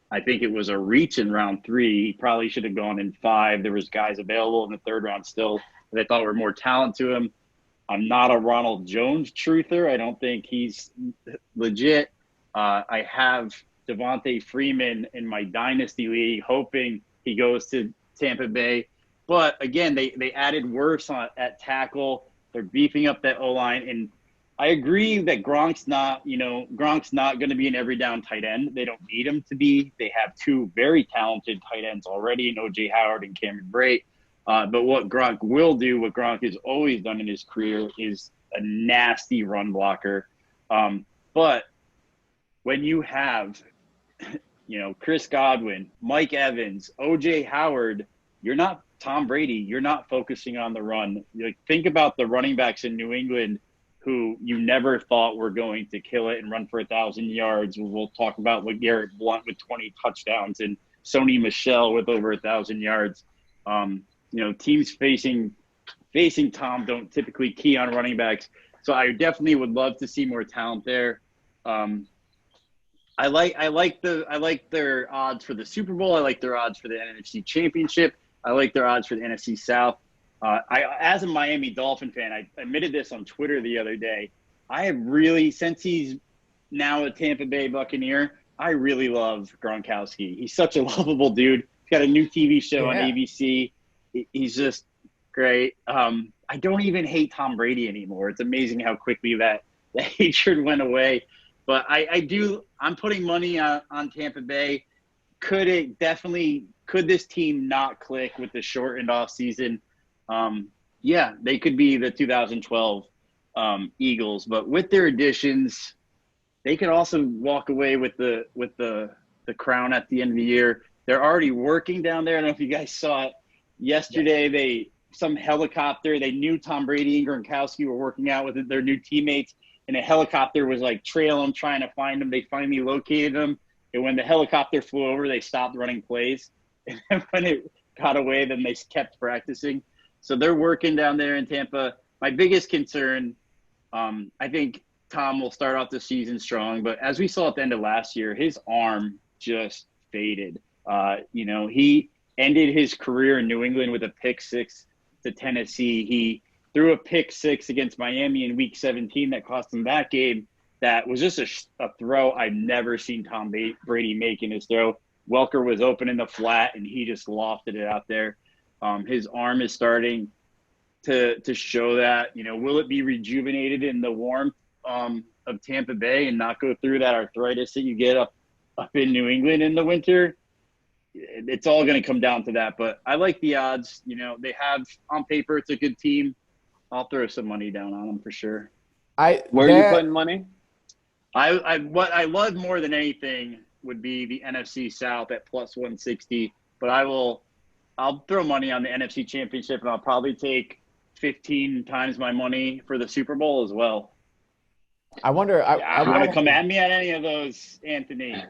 I think it was a reach in round 3. He probably should have gone in 5. There was guys available in the third round still that I thought were more talent to him. I'm not a Ronald Jones truther. I don't think he's legit. I have Devontae Freeman in my dynasty league, hoping he goes to Tampa Bay. But again, they added Wirfs at tackle. They're beefing up that O-line, and I agree that Gronk's not going to be an every down tight end. They don't need him to be. They have 2 very talented tight ends already in O.J. Howard and Cameron Brate. But what Gronk will do, what Gronk has always done in his career, is a nasty run blocker. But when you have, Chris Godwin, Mike Evans, O.J. Howard, you're not Tom Brady. You're not focusing on the run. Think about the running backs in New England who you never thought were going to kill it and run for 1,000 yards. We'll talk about Garrett Blount with 20 touchdowns and Sony Michel with over 1,000 yards. Teams facing Tom don't typically key on running backs. So I definitely would love to see more talent there. I like their odds for the Super Bowl. I like their odds for the NFC Championship. I like their odds for the NFC South. As a Miami Dolphin fan, I admitted this on Twitter the other day. I have really, since he's now a Tampa Bay Buccaneer, I really love Gronkowski. He's such a lovable dude. He's got a new TV show on ABC. He's just great. I don't even hate Tom Brady anymore. It's amazing how quickly that hatred went away. But I'm putting money on Tampa Bay. Could this team not click with the shortened off season? Yeah, they could be the 2012 Eagles, but with their additions, they could also walk away with the crown at the end of the year. They're already working down there. I don't know if you guys saw it yesterday. Some helicopter. They knew Tom Brady and Gronkowski were working out with their new teammates, and a helicopter was like trailing them, trying to find them. They finally located them, and when the helicopter flew over, they stopped running plays. And then when it got away, then they kept practicing. So they're working down there in Tampa. My biggest concern, I think Tom will start off the season strong, but as we saw at the end of last year, his arm just faded. He ended his career in New England with a pick six to Tennessee. He threw a pick six against Miami in Week 17 that cost him that game. That was just a throw I've never seen Tom Brady make in his throw. Welker was open in the flat, and he just lofted it out there. His arm is starting to show that. Will it be rejuvenated in the warmth of Tampa Bay and not go through that arthritis that you get up in New England in the winter? It's all going to come down to that. But I like the odds. They have on paper it's a good team. I'll throw some money down on them for sure. Where are you putting money? What I love more than anything would be the NFC South at plus 160. But I'll throw money on the NFC Championship, and I'll probably take 15 times my money for the Super Bowl as well. I wonder. I want to come at me at any of those, Anthony.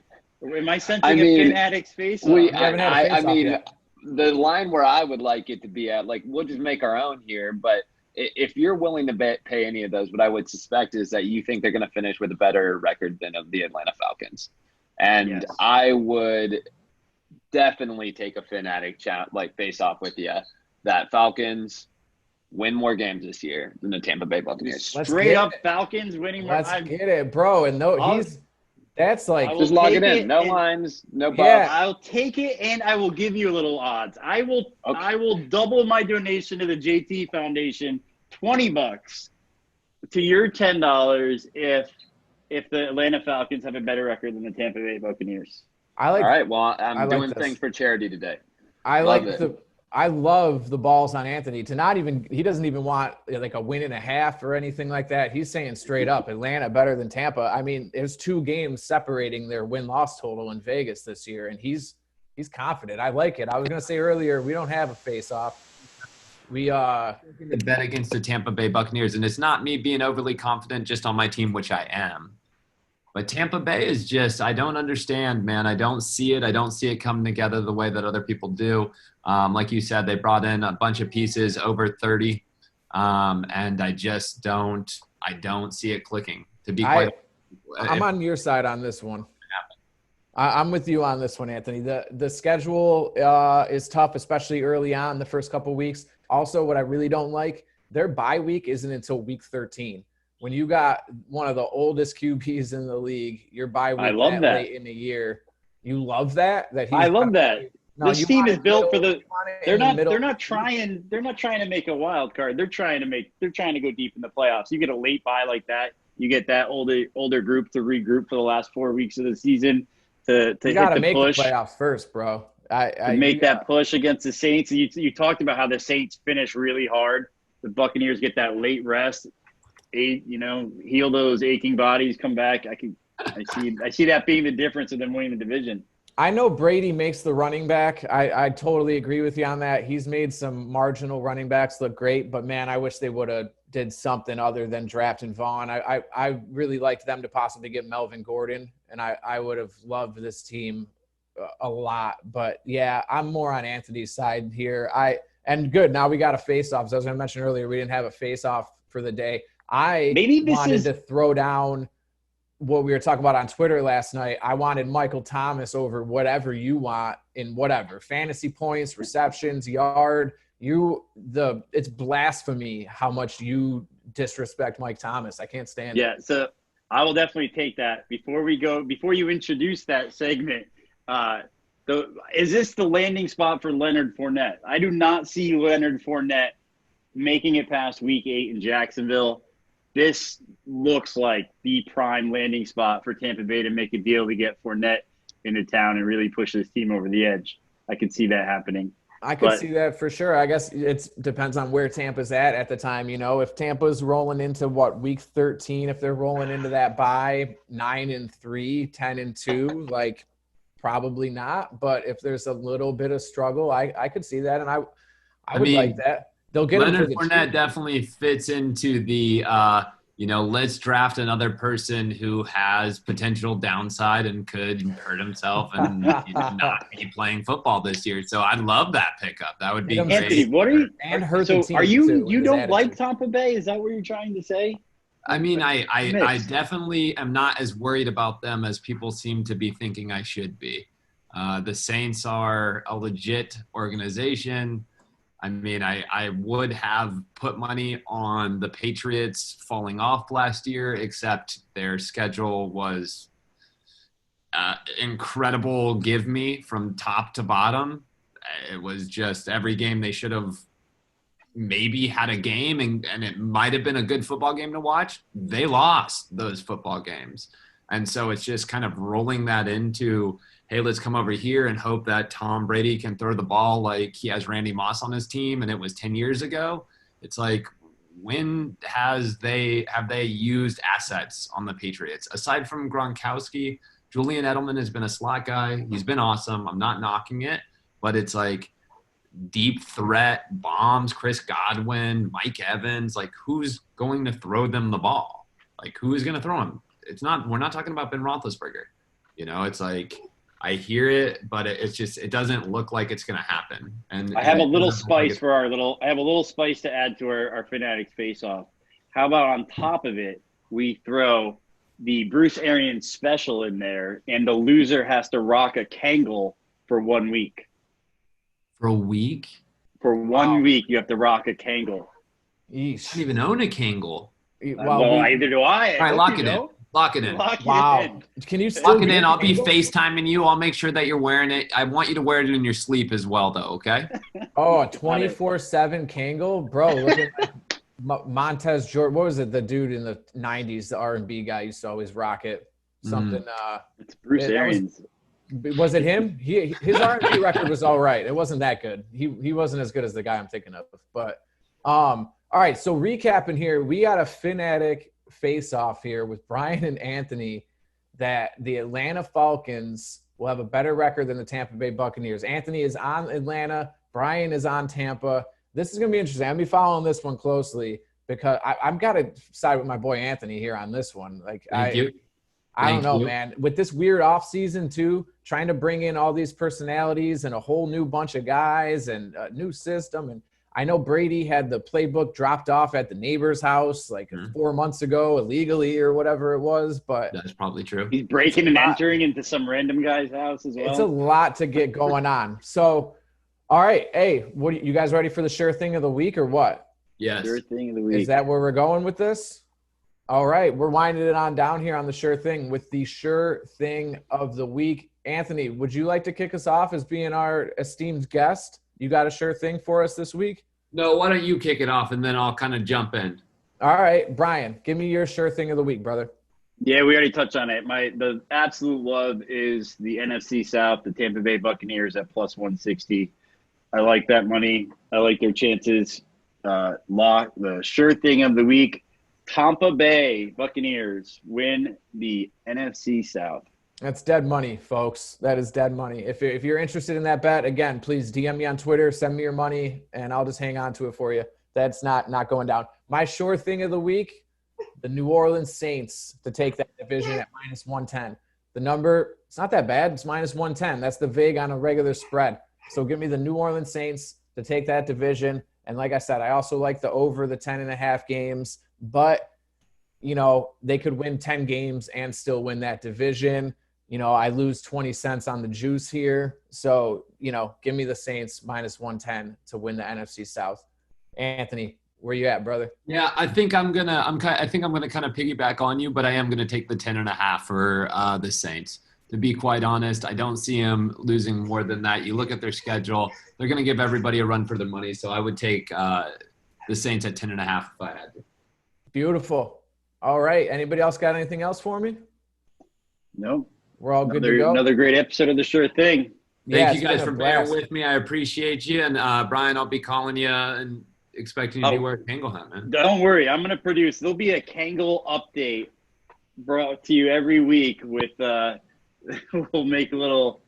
Am I sensing a Fin Addicts face? The line where I would like it to be at, like, we'll just make our own here, but if you're willing to pay any of those, what I would suspect is that you think they're going to finish with a better record than of the Atlanta Falcons. And yes. I would definitely take a Fin Addict face off with you that Falcons win more games this year than the Tampa Bay Buccaneers. Straight up Falcons winning more. Let's get it, bro. And that's like just log it in. No lines, no buffs. Yeah, I'll take it, and I will give you a little odds. I will double my donation to the JT Foundation, $20 to your $10 if the Atlanta Falcons have a better record than the Tampa Bay Buccaneers. All right. Well, I'm doing things for charity today. I love the balls on Anthony to he doesn't even want like a win and a half or anything like that. He's saying straight up Atlanta better than Tampa. I mean, there's 2 games separating their win-loss total in Vegas this year, and he's confident. I like it. I was going to say earlier, we don't have a face-off. We bet against the Tampa Bay Buccaneers, and it's not me being overly confident just on my team, which I am. But Tampa Bay is just, I don't understand, man. I don't see it. I don't see it coming together the way that other people do. Like you said, they brought in a bunch of pieces over 30. And I just don't see it clicking, to be quite I'm on your side on this one. I'm with you on this one, Anthony. The schedule is tough, especially early on the first couple weeks. Also, what I really don't like, their bye week isn't until week 13. When you got one of the oldest QBs in the league, your bye week late in the year, you love that. I love that. This team is built for the. They're not trying to make a wild card. They're trying to go deep in the playoffs. You get a late bye like that, you get that older group to regroup for the last 4 weeks of the season to hit the push. The playoffs first, bro. Make that push against the Saints. You talked about how the Saints finish really hard. The Buccaneers get that late rest. Heal those aching bodies, come back. I see that being the difference of them winning the division. I know Brady makes the running back. I totally agree with you on that. He's made some marginal running backs look great, but man, I wish they would have did something other than drafting Vaughn. I really liked them to possibly get Melvin Gordon, and I would have loved this team a lot. But yeah, I'm more on Anthony's side here. And good. Now we got a face-off. As I was going to mention earlier, we didn't have a face-off for the day. I wanted to throw down what we were talking about on Twitter last night. I wanted Michael Thomas over whatever you want in whatever fantasy points, receptions, yard. It's blasphemy how much you disrespect Mike Thomas. I can't stand it. Yeah, so I will definitely take that. Before you introduce that segment, is this the landing spot for Leonard Fournette? I do not see Leonard Fournette making it past week 8 in Jacksonville. This looks like the prime landing spot for Tampa Bay to make a deal to get Fournette into town and really push this team over the edge. I could see that happening. I could see that for sure. I guess it depends on where Tampa's at the time. If Tampa's rolling into week 13, if they're rolling into that bye 9-3, 10-2, like probably not. But if there's a little bit of struggle, I could see that, and I would like that. They'll get Leonard Fournette definitely fits into the, let's draft another person who has potential downside and could hurt himself and not be playing football this year. So I love that pickup. That would be great. Anthony, what are you? And hurt so the team are you? too, You don't like Tampa Bay? Is that what you're trying to say? I mean, I definitely am not as worried about them as people seem to be thinking I should be. The Saints are a legit organization. I mean, I would have put money on the Patriots falling off last year, except their schedule was incredible. Give me from top to bottom. It was just every game they should have maybe had a game and it might have been a good football game to watch. They lost those football games. And so it's just kind of rolling that into, hey, let's come over here and hope that Tom Brady can throw the ball like he has Randy Moss on his team and it was 10 years ago. It's like, when have they used assets on the Patriots? Aside from Gronkowski, Julian Edelman has been a slot guy. He's been awesome. I'm not knocking it, but it's like deep threat, bombs, Chris Godwin, Mike Evans. Like, who's going to throw them the ball? Like, who is going to throw them? We're not talking about Ben Roethlisberger. You know, it's like, I hear it, but it doesn't look like it's going to happen. And I have a little spice to add to our Fin Addicts face-off. How about on top of it, we throw the Bruce Arians special in there, and the loser has to rock a Kangol for 1 week. For a week? For 1 week, you have to rock a Kangol. Yeesh. I don't even own a Kangol. Well, neither do I. All right, lock it in. Lock it in. Wow. Can you still lock it in? I'll be FaceTiming you. I'll make sure that you're wearing it. I want you to wear it in your sleep as well, though, okay? Oh, a 24/7 Kangol? Bro, look at Montez Jordan. What was it? The dude in the 90s, the R&B guy used to always rock it. Something. It's Bruce Arians. Was it him? His R&B record was all right. It wasn't that good. He wasn't as good as the guy I'm thinking of. But all right, so recapping here, we got a Fanatic face-off here with Brian and Anthony that the Atlanta Falcons will have a better record than the Tampa Bay Buccaneers. Anthony is on Atlanta. Brian is on Tampa. This is going to be interesting. I'm going to be following this one closely because I've got to side with my boy Anthony here on this one. Like, I don't know, man. With this weird offseason, too, trying to bring in all these personalities and a whole new bunch of guys and a new system. And I know Brady had the playbook dropped off at the neighbor's house like 4 months ago illegally or whatever it was. But that's probably true. He's breaking and entering into some random guy's house as well. It's a lot to get going on. So, all right. Hey, you guys ready for the sure thing of the week or what? Yes. Sure thing of the week. Is that where we're going with this? All right. We're winding it on down here on the sure thing with the sure thing of the week. Anthony, would you like to kick us off as being our esteemed guest? You got a sure thing for us this week? No, why don't you kick it off and then I'll kind of jump in. All right, Brian, give me your sure thing of the week, brother. Yeah, we already touched on it. The absolute love is the NFC South, the Tampa Bay Buccaneers at plus 160. I like that money. I like their chances. The sure thing of the week, Tampa Bay Buccaneers win the NFC South. That's dead money, folks. That is dead money. If you're interested in that bet, again, please DM me on Twitter, send me your money, and I'll just hang on to it for you. That's not going down. My sure thing of the week, the New Orleans Saints to take that division at minus 110. The number, it's not that bad. It's minus 110. That's the vig on a regular spread. So give me the New Orleans Saints to take that division. And like I said, I also like the over the 10.5 games. But, you know, they could win 10 games and still win that division. You know, I lose 20 cents on the juice here. So, you know, give me the Saints minus 110 to win the NFC South. Anthony, where you at, brother? Yeah, I think I'm gonna kind of piggyback on you, but I am gonna take the 10.5 for the Saints. To be quite honest, I don't see them losing more than that. You look at their schedule; they're gonna give everybody a run for their money. So I would take the Saints at 10.5 if I had to. Beautiful. All right. Anybody else got anything else for me? No. We're all good to go. Another great episode of The Sure Thing. Thank you guys for bearing with me. I appreciate you. And Brian, I'll be calling you and expecting you to wear a Kangol hat, man. Don't worry. I'm going to produce. There'll be a Kangol update brought to you every week with we'll make a little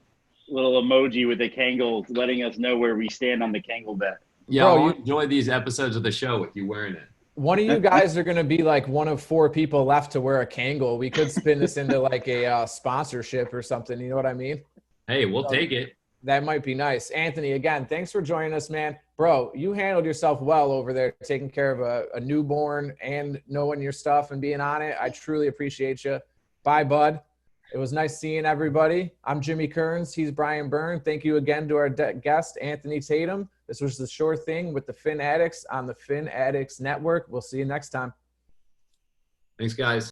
emoji with the Kangol letting us know where we stand on the Kangol bet. Yeah, I'll enjoy these episodes of the show with you wearing it. One of you guys are going to be like one of 4 people left to wear a Kangol. We could spin this into like a sponsorship or something. You know what I mean? Hey, we'll take it. That might be nice. Anthony, again, thanks for joining us, man. Bro, you handled yourself well over there, taking care of a newborn and knowing your stuff and being on it. I truly appreciate you. Bye, bud. It was nice seeing everybody. I'm Jimmy Kearns. He's Brian Byrne. Thank you again to our guest, Anthony Tatum. This was The Sure Thing with the Fin Addicts on the Fin Addicts Network. We'll see you next time. Thanks, guys.